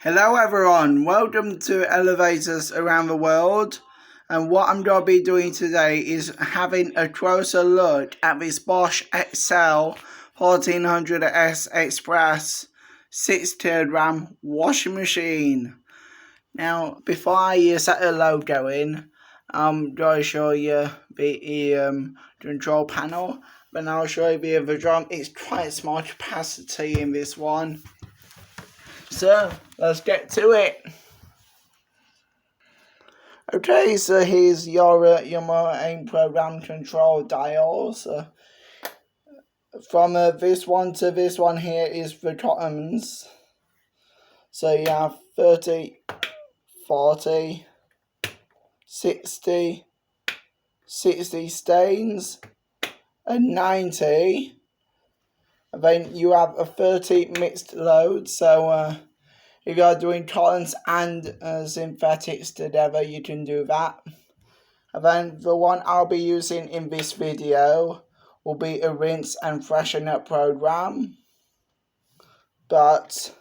Hello everyone, welcome to Elevators Around the World, and what I'm going to be doing today is having a closer look at this Bosch Exxcel 1400S Express 6-tiered RAM washing machine. Now, before I set the logo in, I'm going to show you the control panel, then I'll show you the other drum. It's quite small capacity in this one. So, let's get to it. Okay, so here's your main program control dials. From this one to this one here is the buttons. So you have 30, 40, 60, 60 stains, and 90. And then you have a 30 mixed load, so if you're doing cottons and synthetics together, you can do that. And then the one I'll be using in this video will be a rinse and freshen up program. But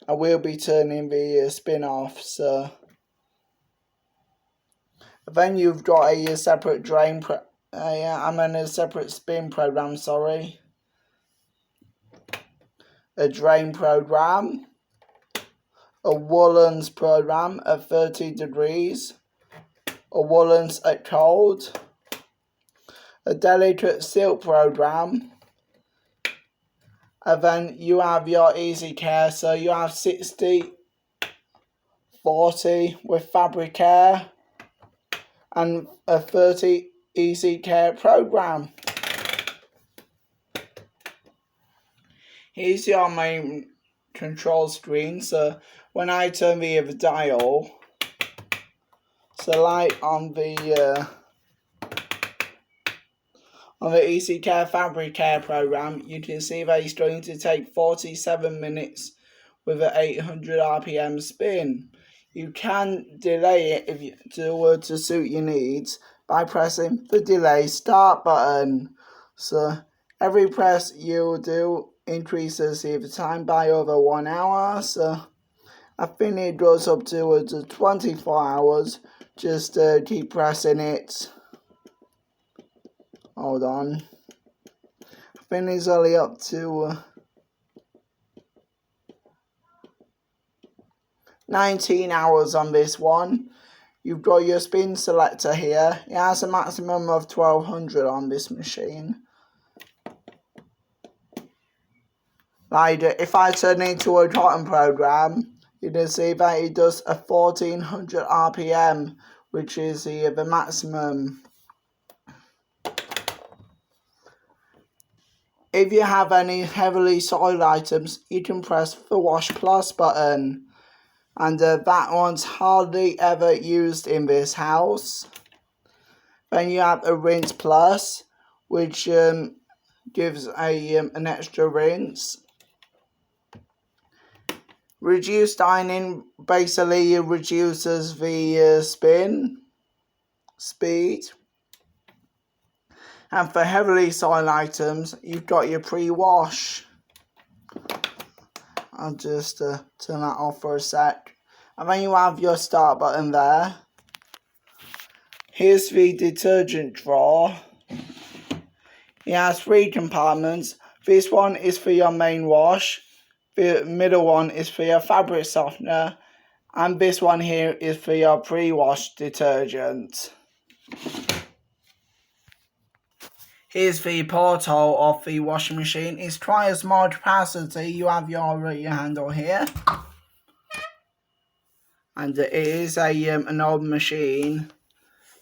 I will be turning the spin off, so. And then you've got a separate a separate spin program, sorry. A drain program. A woolens program at 30 degrees, a woolens at cold, a delicate silk program, and then you have your easy care, so you have 60, 40 with fabric care, and a 30 easy care program. Here's your main control screen, so when I turn the other dial, select on the Easy Care Fabric Care program, you can see that it's going to take 47 minutes with an 800 RPM spin. You can delay it to suit your needs by pressing the delay start button. So every press you do increases the time by over 1 hour. So I think it goes up to 24 hours. Just keep pressing it. Hold on. I think it's only up to 19 hours on this one. You've got your spin selector here. It has a maximum of 1200 on this machine. Like if I turn it into a cotton program, you can see that it does a 1400 RPM, which is the maximum. If you have any heavily soiled items, you can press the Wash Plus button. And that one's hardly ever used in this house. Then you have a Rinse Plus, which gives an extra rinse. Reduced ironing basically reduces the spin speed. And for heavily soiled items, you've got your pre-wash. I'll just turn that off for a sec. And then you have your start button there. Here's the detergent drawer. It has 3 compartments. This one is for your main wash. The middle one is for your fabric softener. And this one here is for your pre-wash detergent. Here's the porthole of the washing machine. It's quite a small capacity. You have your handle here. And it is an old machine.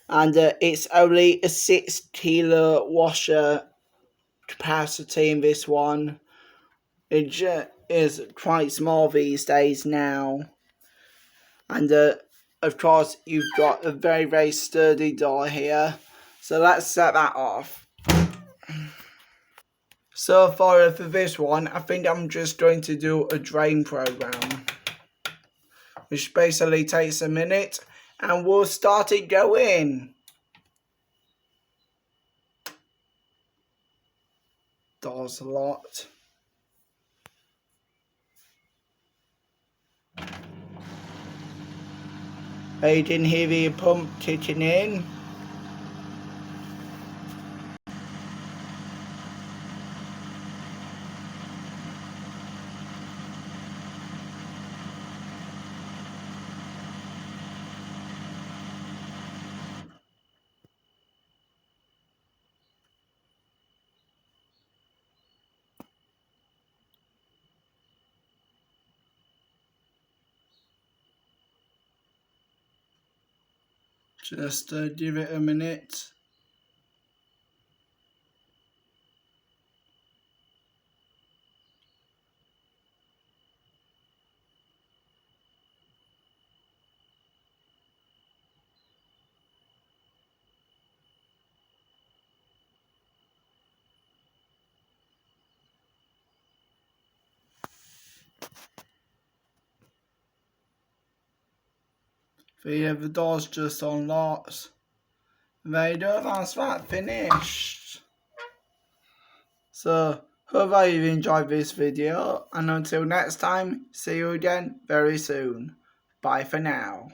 And it's only a 6 kilo washer capacity in this one. It is quite small these days now. And of course you've got a very, very sturdy door here. So let's set that off. So for this one, I think I'm just going to do a drain program, which basically takes a minute, and we'll start it going. Doors locked. You can hear the pump ticking in. Just give it a minute. The door's just unlocked. There you go, that's that finished. So, hope you've enjoyed this video, and until next time, see you again very soon. Bye for now.